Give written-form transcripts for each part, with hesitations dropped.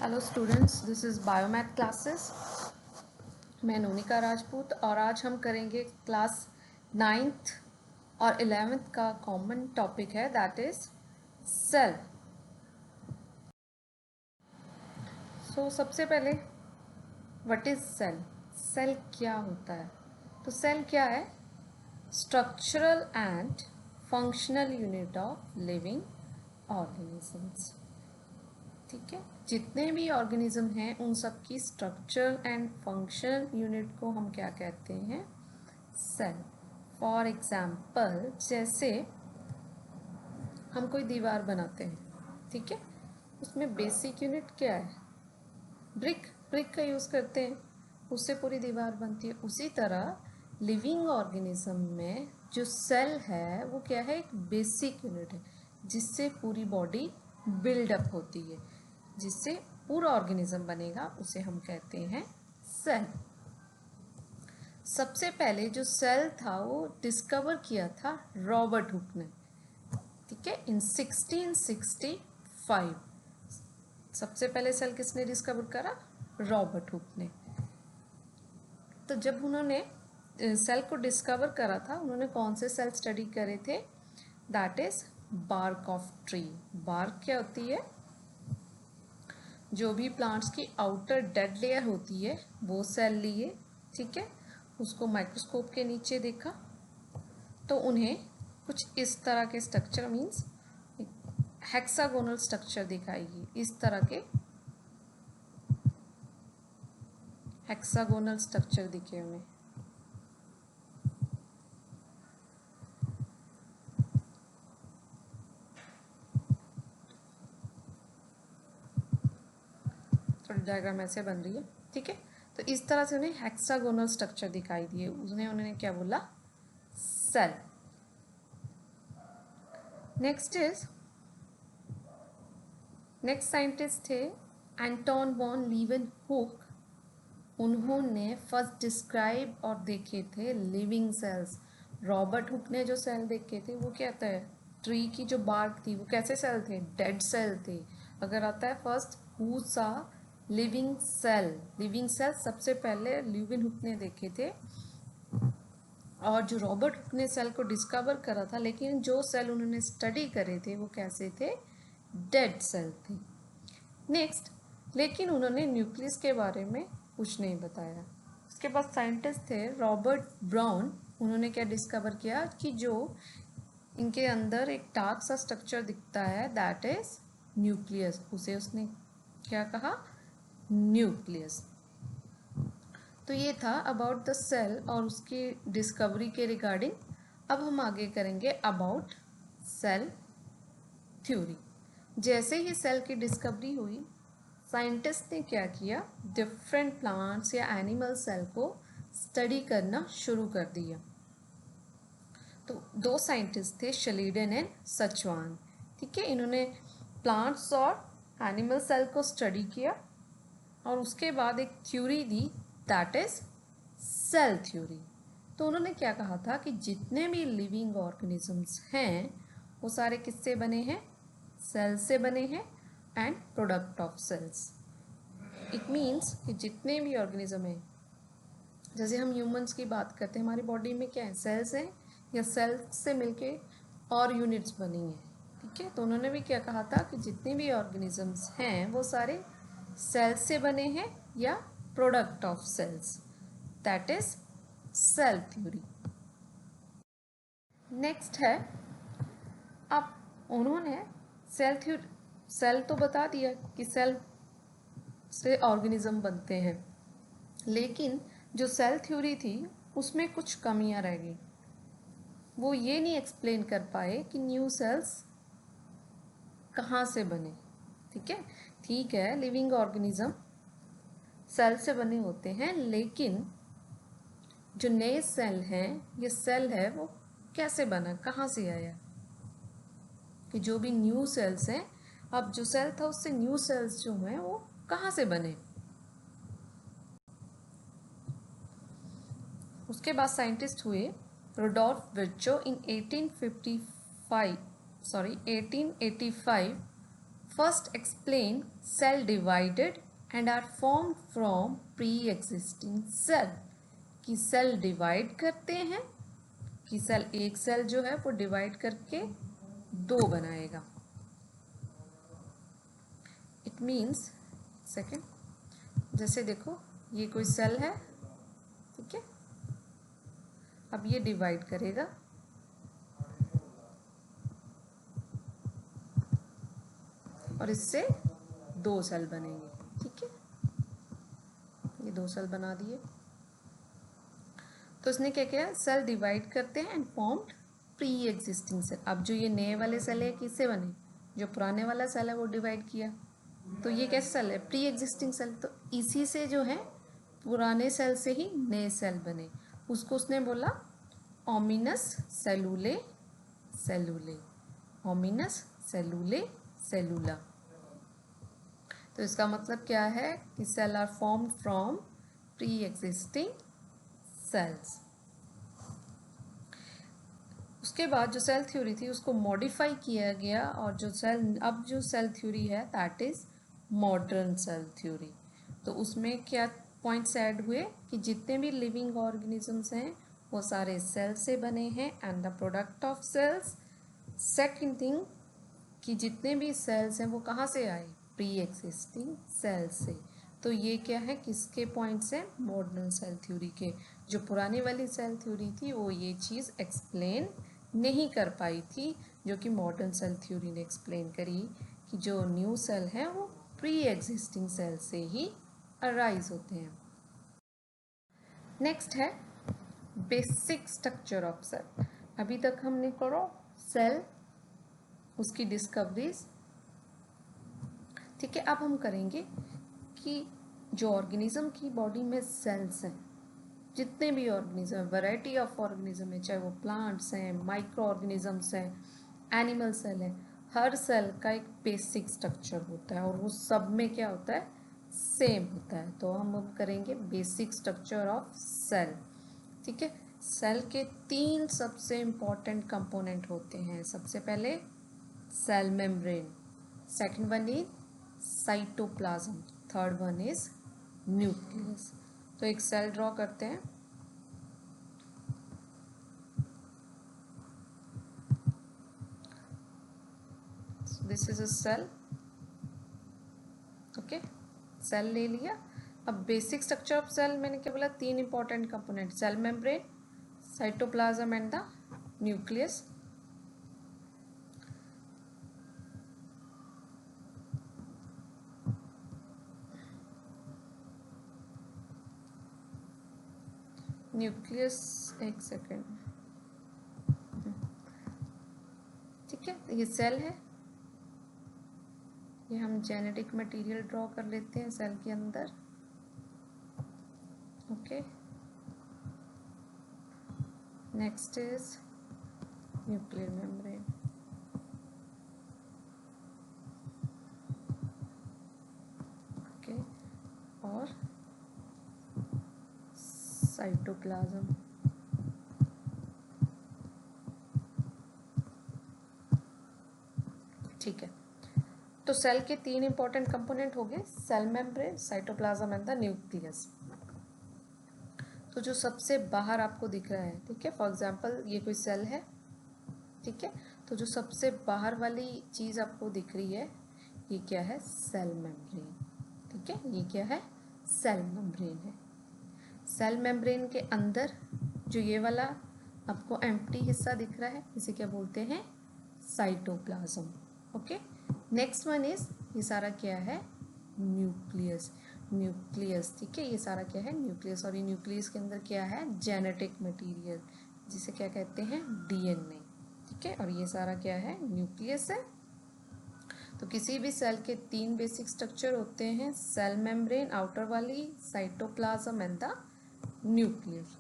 Hello students, this is biomath classes. मैं नोनिका राजपूत और आज हम करेंगे क्लास 9th और 11th का कॉमन टॉपिक है, दैट इज़ सेल। सो सबसे पहले व्हाट इज़ सेल? सेल क्या होता है? तो सेल क्या है? Structural and functional unit of living organisms. ठीक है, जितने भी ऑर्गेनिज्म हैं उन सब की स्ट्रक्चर एंड फंक्शनल यूनिट को हम क्या कहते हैं? सेल। फॉर एग्जाम्पल, जैसे हम कोई दीवार बनाते हैं, ठीक है, उसमें बेसिक यूनिट क्या है? ब्रिक। ब्रिक का यूज़ करते हैं, उससे पूरी दीवार बनती है। उसी तरह लिविंग ऑर्गेनिज्म में जो सेल है वो क्या है? एक बेसिक यूनिट है जिससे पूरी बॉडी बिल्डअप होती है, जिससे पूरा ऑर्गेनिज्म बनेगा, उसे हम कहते हैं सेल। सबसे पहले जो सेल था वो डिस्कवर किया था रॉबर्ट हुक ने, ठीक है, इन 1665। सबसे पहले सेल किसने डिस्कवर करा? रॉबर्ट हुक ने। तो जब उन्होंने सेल को डिस्कवर करा था, उन्होंने कौन से सेल स्टडी करे थे? That is bark of tree. Bark क्या होती है? जो भी प्लांट्स की आउटर डेड लेयर होती है वो सेल लिए, ठीक है, उसको माइक्रोस्कोप के नीचे देखा तो उन्हें कुछ इस तरह के स्ट्रक्चर, मीन्स हेक्सागोनल स्ट्रक्चर दिखाएगी। इस तरह के हेक्सागोनल स्ट्रक्चर दिखे उन्हें। थोड़ी डायग्राम ऐसे बन रही है, ठीक है। तो इस तरह से उन्हें हेक्सागोनल स्ट्रक्चर दिखाई दिए, उन्होंने क्या बोला? सेल। नेक्स्ट साइंटिस्ट थे एंटोन वॉन लीeuwenhoek। उन्होंने फर्स्ट डिस्क्राइब और देखे थे लिविंग सेल्स। रॉबर्ट हुक ने जो सेल देखे थे वो क्या था? ट्री की जो बार्क थी वो कैसे सेल थे? डेड सेल थे। अगर आता है फर्स्ट हु सा लिविंग सेल, लिविंग सेल सबसे पहले ल्यूवेनहुक ने देखे थे। और जो रॉबर्ट हुक ने सेल को डिस्कवर करा था, लेकिन जो सेल उन्होंने स्टडी करे थे वो कैसे थे? डेड सेल थे। नेक्स्ट, लेकिन उन्होंने न्यूक्लियस के बारे में कुछ नहीं बताया। उसके बाद साइंटिस्ट थे रॉबर्ट ब्राउन। उन्होंने क्या डिस्कवर किया कि जो इनके अंदर एक डार्क सा स्ट्रक्चर दिखता है, दैट इज न्यूक्लियस। उसे उसने क्या कहा? न्यूक्लियस। तो ये था अबाउट द सेल और उसकी डिस्कवरी के रिगार्डिंग। अब हम आगे करेंगे अबाउट सेल थ्योरी। जैसे ही सेल की डिस्कवरी हुई, साइंटिस्ट ने क्या किया? डिफरेंट प्लांट्स या एनिमल सेल को स्टडी करना शुरू कर दिया। तो दो साइंटिस्ट थे, शलीडन एंड सचवान, ठीक है। इन्होंने प्लांट्स और एनिमल सेल को स्टडी किया और उसके बाद एक थ्योरी दी, दैट इज सेल थ्योरी। तो उन्होंने क्या कहा था कि जितने भी लिविंग ऑर्गेनिजम्स हैं वो सारे किससे बने हैं? सेल से बने हैं and product of cells. It means कि जितने भी ऑर्गेनिज्म हैं, जैसे हम ह्यूमंस की बात करते हैं, हमारी बॉडी में क्या है? सेल्स हैं या सेल्स से मिलके और यूनिट्स बनी हैं, ठीक है। तो उन्होंने भी क्या कहा था कि जितने भी ऑर्गेनिजम्स हैं वो सारे सेल्स से बने हैं या product of cells, that is cell theory. Next है, अब उन्होंने सेल तो बता दिया कि सेल से ऑर्गेनिज्म बनते हैं, लेकिन जो सेल थ्योरी थी उसमें कुछ कमियां रह गई। वो ये नहीं एक्सप्लेन कर पाए कि न्यू सेल्स कहाँ से बने, ठीक है, लिविंग ऑर्गेनिज्म सेल से बने होते हैं, लेकिन जो नए सेल हैं, ये सेल है वो कैसे बना, कहाँ से आया? कि जो भी न्यू सेल्स हैं, अब जो सेल था उससे न्यू सेल्स जो हैं वो कहाँ से बने? उसके बाद साइंटिस्ट हुए Rudolf Virchow in 1885 first explain cell divided and are form from pre existing cell, कि सेल डिवाइड करते हैं, कि सेल एक सेल जो है वो डिवाइड करके दो बनाएगा। इट मीन्स सेकेंड, जैसे देखो ये कोई सेल है, ठीक है, अब ये डिवाइड करेगा, और इससे दो सेल बनेंगे, ठीक है, ये दो सेल बना दिए। तो इसने क्या किया, सेल डिवाइड करते हैं and formed pre existing cell. अब जो ये नए वाले सेल है किससे बने, जो पुराने वाला सेल है वो डिवाइड किया, तो ये कैसे सेल है, प्री एग्जिस्टिंग सेल। तो इसी से जो है पुराने सेल से ही नए सेल बने, उसको उसने बोला ओमिनस सेलुले सेलुले, ओमिनस सेलुले सेलुला। तो इसका मतलब क्या है कि cell are formed from pre existing cells. उसके बाद जो सेल थ्योरी थी उसको मॉडिफाई किया गया, और जो सेल अब जो सेल थ्योरी है that is modern cell theory. तो उसमें क्या पॉइंट्स ऐड हुए कि जितने भी लिविंग ऑर्गेनिजम्स हैं वो सारे सेल से बने हैं and the product of cells. Second thing कि जितने भी सेल्स हैं वो कहाँ से आए, प्री एग्जिस्टिंग सेल से। तो ये क्या है, किसके पॉइंट्स हैं, मॉडर्न सेल थ्योरी के। जो पुरानी वाली सेल थ्योरी थी वो ये चीज़ एक्सप्लेन नहीं कर पाई थी, जो कि मॉडर्न सेल थ्योरी ने एक्सप्लेन करी, कि जो न्यू सेल है वो प्री एग्जिस्टिंग सेल से ही अराइज होते हैं। नेक्स्ट है बेसिक स्ट्रक्चर ऑफ सेल। अभी तक हमने करो सेल, उसकी डिस्कवरीज, ठीक है। अब हम करेंगे कि जो ऑर्गेनिज्म की बॉडी में सेल्स हैं, जितने भी ऑर्गेनिज्म है, वैरायटी ऑफ ऑर्गेनिज्म है, चाहे वो प्लांट्स हैं, माइक्रो ऑर्गेनिजम्स हैं, एनिमल सेल है, हर सेल का एक बेसिक स्ट्रक्चर होता है और वो सब में क्या होता है, सेम होता है। तो हम अब करेंगे बेसिक स्ट्रक्चर ऑफ सेल, ठीक है। सेल के तीन सबसे इम्पॉर्टेंट कंपोनेंट होते हैं। सबसे पहले cell membrane, second one is cytoplasm, third one is nucleus. तो एक सेल ड्रॉ करते हैं। This is a cell, okay, cell ले लिया। अब बेसिक स्ट्रक्चर ऑफ सेल मैंने क्या बोला, तीन important component, cell membrane, cytoplasm and the nucleus. Nucleus, एक सेकेंड, ठीक है, ये सेल है, ये हम जेनेटिक मटेरियल ड्रॉ कर लेते हैं सेल के अंदर, okay. Next is nuclear membrane, okay, और साइटोप्लाज्म, ठीक है। तो सेल के तीन इंपॉर्टेंट कंपोनेंट हो गए, cell membrane, cytoplasm and the nucleus. तो जो सबसे बाहर आपको दिख रहा है, ठीक है, फॉर एग्जांपल ये कोई सेल है, ठीक है, तो जो सबसे बाहर वाली चीज़ आपको दिख रही है ये क्या है, सेल मेम्ब्रेन, ठीक है, ये क्या है, सेल मेम्ब्रेन है। सेल मेम्ब्रेन के अंदर जो ये वाला आपको एम्प्टी हिस्सा दिख रहा है इसे क्या बोलते हैं, cytoplasm, okay. Next one is, ये सारा क्या है, न्यूक्लियस, न्यूक्लियस, ठीक है, ये सारा क्या है, न्यूक्लियस। और ये न्यूक्लियस के अंदर क्या है, जेनेटिक मटेरियल, जिसे क्या कहते हैं, डीएनए, ठीक है, और ये सारा क्या है, न्यूक्लियस है। तो किसी भी सेल के तीन बेसिक स्ट्रक्चर होते हैं, सेल मेम्ब्रेन आउटर वाली, साइटोप्लाज्म एंड द न्यूक्लियस।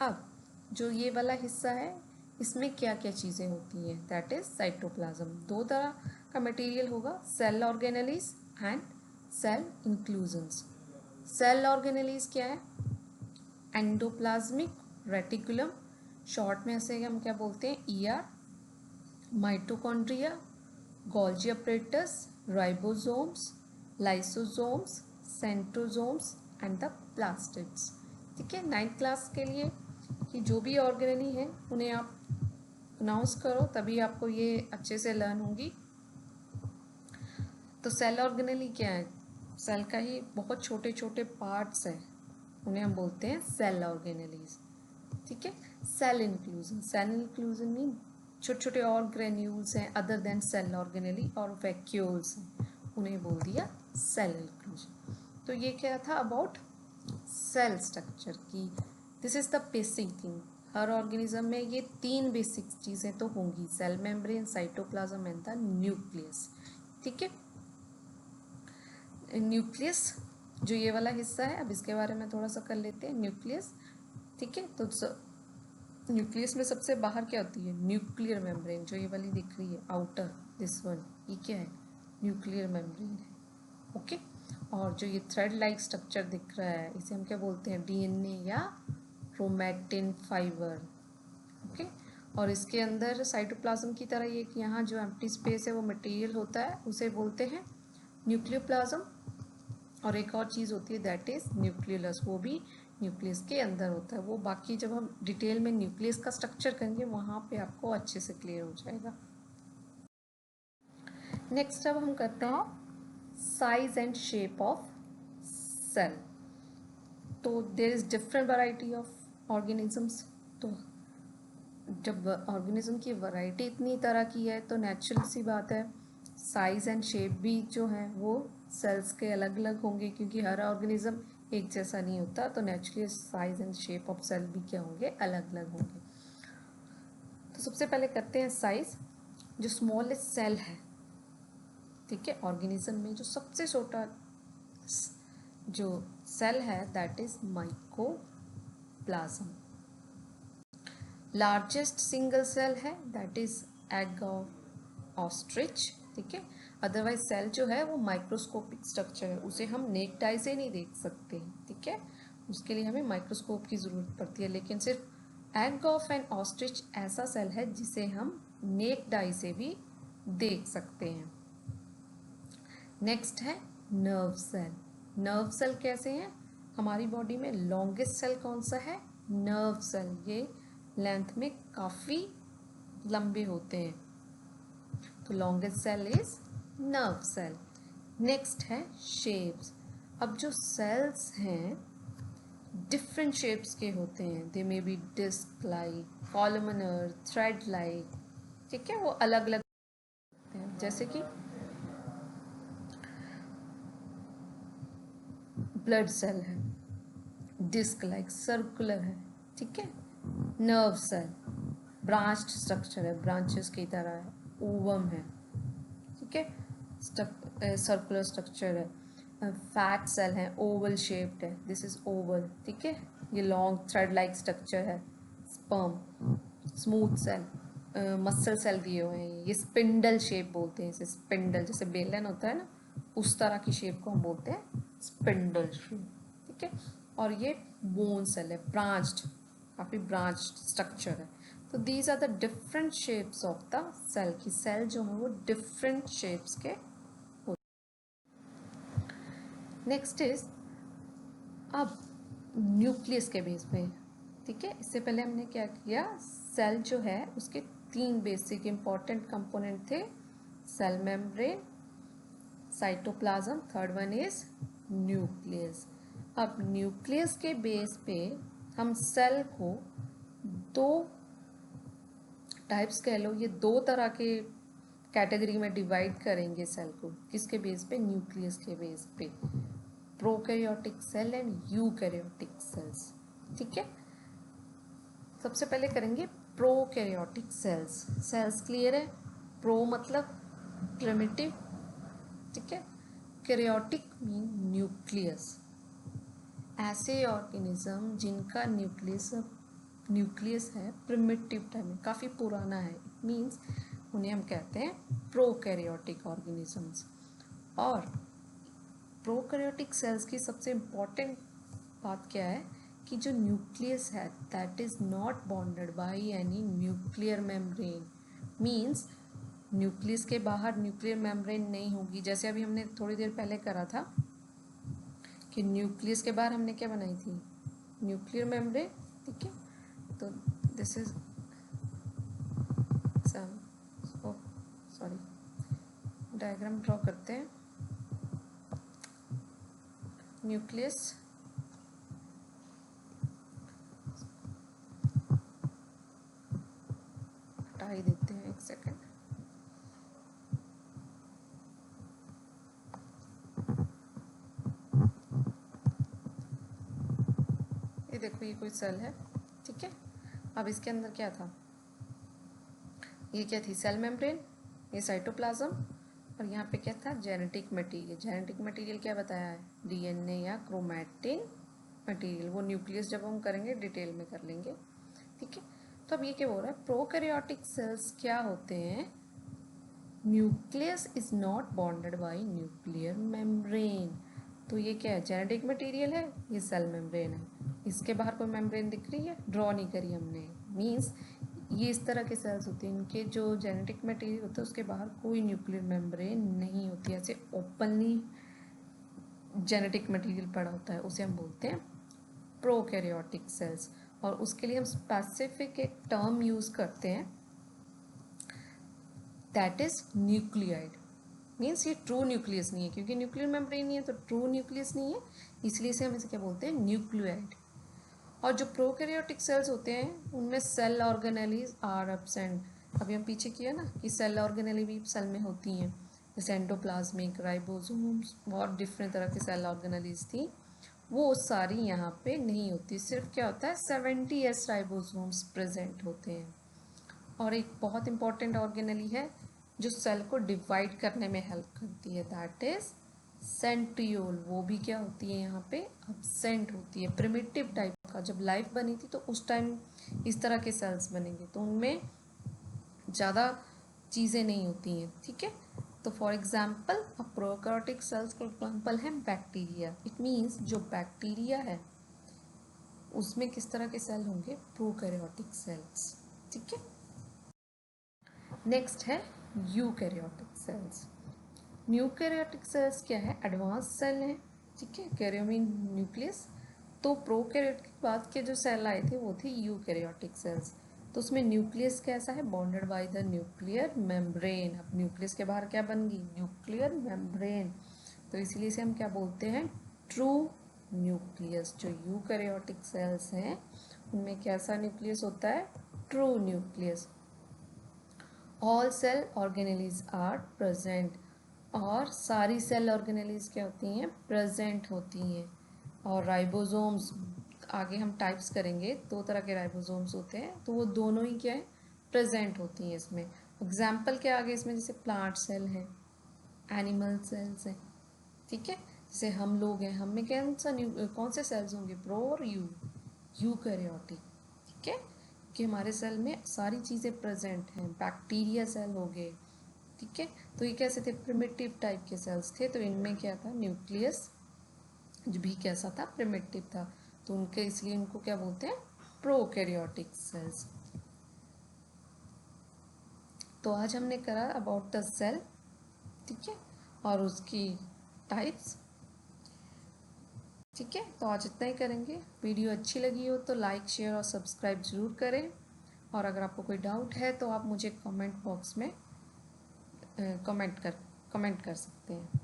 अब जो ये वाला हिस्सा है इसमें क्या क्या चीज़ें होती हैं, दैट इज साइटोप्लाज्म। दो तरह का मटेरियल होगा, cell organelles and cell inclusions. Cell organelles क्या है, एंडोप्लाज्मिक रेटिकुलम, शॉर्ट में ऐसे हम क्या बोलते हैं, ER, mitochondria, Golgi apparatus, ribosomes, lysosomes, centrosomes and the plastids. ठीक है, 9th क्लास के लिए कि जो भी ऑर्गेनेली है उन्हें आप प्रोनाउंस करो, तभी आपको ये अच्छे से लर्न होगी। तो सेल ऑर्गेनेली क्या है? सेल का ही बहुत छोटे छोटे पार्ट्स हैं, उन्हें हम बोलते हैं सेल ऑर्गेनेलीज। ठीक है, सेल इंक्लूजन मीन छोटे छोटे और ग्रेन्यूल्स हैं अदर देन सेल ऑर्गेनेली, और वैक्यूल्स हैं, उन्हें बोल दिया सेल इंक्लूजन। तो ये क्या था अबाउट सेल स्ट्रक्चर की। This is the basic thing. हर ऑर्गेनिज्म में ये 3 बेसिक चीज़ें तो होंगी, cell membrane, cytoplasm and the nucleus. ठीक है, न्यूक्लियस जो ये वाला हिस्सा है, अब इसके बारे में थोड़ा सा कर लेते हैं। न्यूक्लियस, ठीक है, तो न्यूक्लियस में सबसे बाहर क्या होती है? न्यूक्लियर मेम्ब्रेन, जो ये वाली दिख रही है आउटर, दिस वन, ये क्या है? न्यूक्लियर मेम्ब्रेन है। ओके, और जो ये थ्रेड लाइक स्ट्रक्चर दिख रहा है, इसे हम क्या बोलते हैं? डीएनए या क्रोमैटिन फाइबर। ओके, और इसके अंदर साइटोप्लाज्म की तरह ये कि यहाँ जो एम्प्टी स्पेस है वो मटेरियल होता है, उसे बोलते हैं न्यूक्लियोप्लाज्म। और एक और चीज़ होती है दैट इज न्यूक्लियस, वो भी न्यूक्लियस के अंदर होता है। वो बाकी जब हम डिटेल में न्यूक्लियस का स्ट्रक्चर करेंगे वहाँ पे आपको अच्छे से क्लियर हो जाएगा। नेक्स्ट अब हम करते हैं size and shape of cell. तो there is different variety of organisms. तो जब ऑर्गेनिज्म की वैरायटी इतनी तरह की है तो नेचुरल सी बात है साइज एंड शेप भी जो है वो सेल्स के अलग अलग होंगे, क्योंकि हर ऑर्गेनिज्म एक जैसा नहीं होता। तो naturally size and shape of cell भी क्या होंगे? अलग अलग होंगे। तो सबसे पहले करते हैं साइज। जो स्मॉलेस्ट सेल है, ठीक है, ऑर्गेनिज्म में जो सबसे छोटा जो सेल है that is mycoplasm. Largest single cell है that is egg of ostrich. ठीक है, अदरवाइज सेल जो है वो माइक्रोस्कोपिक स्ट्रक्चर है, उसे हम नेक्ड आई से नहीं देख सकते। ठीक है, उसके लिए हमें माइक्रोस्कोप की ज़रूरत पड़ती है, लेकिन सिर्फ एग ऑफ एन ऑस्ट्रिच ऐसा सेल है जिसे हम नेक्ड आई से भी देख सकते हैं। नेक्स्ट है नर्व सेल। नर्व सेल कैसे हैं? हमारी बॉडी में लॉन्गेस्ट सेल कौन सा है? Nerve cell. ये लेंथ में काफ़ी लंबे होते हैं, तो longest cell is nerve cell. Next है शेप्स। अब जो सेल्स हैं डिफरेंट शेप्स के होते हैं, they may be disc like, columnar, thread like. ठीक है, वो अलग अलग होते हैं, जैसे कि ब्लड सेल है, डिस्क लाइक सर्कुलर है। ठीक है, नर्व सेल ब्रांच्ड स्ट्रक्चर है, ब्रांचेस की तरह है, ओवम है। ठीक है, सर्कुलर स्ट्रक्चर है। फैट सेल है, ओवल शेप्ड है, दिस इज ओवल। ठीक है, ये लॉन्ग थ्रेड लाइक स्ट्रक्चर है। Sperm, smooth cell, muscle cell दिए हुए हैं, ये स्पिंडल शेप बोलते हैं इसे। स्पिंडल जैसे बेलन होता है ना, उस तरह की शेप को हम बोलते हैं स्पिंडल शेप। ठीक है, और ये बोन सेल है, ब्रांच्ड, काफ़ी ब्रांच्ड स्ट्रक्चर है। तो these are the different shapes of the cell. की सेल जो है वो डिफरेंट शेप्स के होते। नेक्स्ट इज अब न्यूक्लियस के बेस पे। ठीक है, इससे पहले हमने क्या किया? सेल जो है उसके 3 बेसिक इंपॉर्टेंट कंपोनेंट थे, cell membrane, cytoplasm, third one is nucleus. अब न्यूक्लियस के बेस पे हम सेल को 2 टाइप्स कह लो, ये 2 तरह के कैटेगरी में डिवाइड करेंगे सेल को। किसके बेस पे? न्यूक्लियस के बेस पे। Prokaryotic cell and eukaryotic cells. ठीक है, सबसे पहले करेंगे प्रोकैरियोटिक सेल्स। सेल्स क्लियर है? प्रो मतलब प्रिमिटिव, ठीक है, कैरियोटिक मीन न्यूक्लियस। ऐसे ऑर्गेनिज्म जिनका न्यूक्लियस है प्रिमिटिव टाइम में, काफ़ी पुराना है, इट मीन्स उन्हें हम कहते हैं प्रोकैरियोटिक ऑर्गेनिजम्स। और प्रोकैरियोटिक सेल्स की सबसे इम्पॉर्टेंट बात क्या है कि जो न्यूक्लियस है that is not bonded by any nuclear membrane. Means nucleus के बाहर न्यूक्लियर मेम्ब्रेन नहीं होगी, जैसे अभी हमने थोड़ी देर पहले करा था कि न्यूक्लियस के बाहर हमने क्या बनाई थी, न्यूक्लियर मेम्ब्रेन। ठीक है, तो this is sorry, diagram draw करते हैं। न्यूक्लियस, हटा ही देते हैं, एक सेकेंड। ये देखो, ये कोई सेल है, ठीक है। अब इसके अंदर क्या था, ये क्या थी, सेल मेम्ब्रेन, ये साइटोप्लाज्म, और यहाँ पे क्या था, जेनेटिक मटेरियल। जेनेटिक मटेरियल क्या बताया है, डीएनए या क्रोमैटिन मटेरियल। वो न्यूक्लियस जब हम करेंगे डिटेल में कर लेंगे, ठीक है। तो अब ये क्या हो रहा है, प्रोकैरियोटिक सेल्स क्या होते हैं, nucleus is not bonded bye nuclear membrane. तो ये क्या है, जेनेटिक मटेरियल है, ये सेल मेम्ब्रेन है। इसके बाहर कोई मेम्ब्रेन दिख रही है, ड्रॉ नहीं करी हमने, मीन्स ये इस तरह के सेल्स होते हैं, इनके जो जेनेटिक मटेरियल होता है उसके बाहर कोई न्यूक्लियर मेम्ब्रेन नहीं होती, ऐसे ओपनली जेनेटिक मटेरियल पड़ा होता है, उसे हम बोलते हैं प्रोकैरियोटिक सेल्स। और उसके लिए हम स्पेसिफिक एक टर्म यूज करते हैं, दैट इज न्यूक्लियाइड। मीन्स ये ट्रू न्यूक्लियस नहीं है, क्योंकि न्यूक्लियर मेम्ब्रेन नहीं है तो ट्रू न्यूक्लियस नहीं है, इसलिए इसे हम इसे क्या बोलते हैं, न्यूक्लियाइड। और जो प्रोकैरियोटिक सेल्स होते हैं उनमें सेल ऑर्गेनेलीज आर एब्सेंट। अभी हम पीछे किया ना कि सेल ऑर्गेनेली भी सेल में होती हैं, जैसे एंडोप्लाज्मिक, राइबोसोम्स, बहुत डिफरेंट तरह की सेल ऑर्गेनेलीज थी, वो सारी यहाँ पे नहीं होती। सिर्फ क्या होता है, 70S राइबोसोम्स प्रेजेंट होते हैं। और एक बहुत इंपॉर्टेंट ऑर्गेनेली है जो सेल को डिवाइड करने में हेल्प करती है, दैट इज सेंट्रियोल। वो भी क्या होती है, यहाँ पे अब्सेंट होती है। प्रिमिटिव टाइप का जब लाइफ बनी थी तो उस टाइम इस तरह के सेल्स बनेंगे, तो उनमें ज़्यादा चीज़ें नहीं होती हैं, ठीक है। तो फॉर एग्जाम्पल प्रोकैरियोटिक सेल्स का एग्जाम्पल है बैक्टीरिया। इट मीन्स जो बैक्टीरिया है उसमें किस तरह के सेल होंगे, प्रोकैरियोटिक सेल्स, ठीक है। नेक्स्ट है यूकैरियोटिक सेल्स। यूकैरियोटिक सेल्स क्या है, एडवांस सेल हैं, ठीक है, कैरियो मीन न्यूक्लियस। तो प्रोकैरियोट के बाद के जो सेल आए थे वो थे यूकैरियोटिक सेल्स। तो उसमें न्यूक्लियस कैसा है, bonded by the nuclear membrane. अब न्यूक्लियस के बाहर क्या बन गई, न्यूक्लियर मेम्ब्रेन। तो इसीलिए से हम क्या बोलते हैं, ट्रू न्यूक्लियस। जो यूकैरियोटिक सेल्स हैं उनमें कैसा न्यूक्लियस होता है, true nucleus. All cell organelles are present. और सारी सेल ऑर्गेनेलीज क्या होती हैं, प्रेजेंट होती हैं। और राइबोसोम्स, आगे हम टाइप्स करेंगे, दो तरह के राइबोसोम्स होते हैं, तो वो दोनों ही क्या है, प्रेजेंट होती हैं इसमें। एग्जाम्पल क्या आगे इसमें, जैसे प्लांट सेल है, एनिमल सेल्स हैं, ठीक है। जैसे हम लोग हैं, हम में कौन से सेल्स होंगे, प्रो और यूकैरियोटिक, ठीक है, कि हमारे सेल में सारी चीज़ें प्रेजेंट हैं। बैक्टीरिया सेल हो गए, ठीक है। तो ये कैसे थे, प्रिमिटिव टाइप के सेल्स थे, तो इनमें क्या था, न्यूक्लियस भी कैसा था, प्रिमिटिव था, तो उनके इसलिए उनको क्या बोलते हैं, प्रोकैरियोटिक सेल्स। तो आज हमने करा अबाउट द सेल, ठीक है, और उसकी टाइप्स, ठीक है। तो आज इतना ही करेंगे। वीडियो अच्छी लगी हो तो लाइक, शेयर और सब्सक्राइब ज़रूर करें। और अगर आपको कोई डाउट है तो आप मुझे कमेंट बॉक्स में कमेंट कर सकते हैं।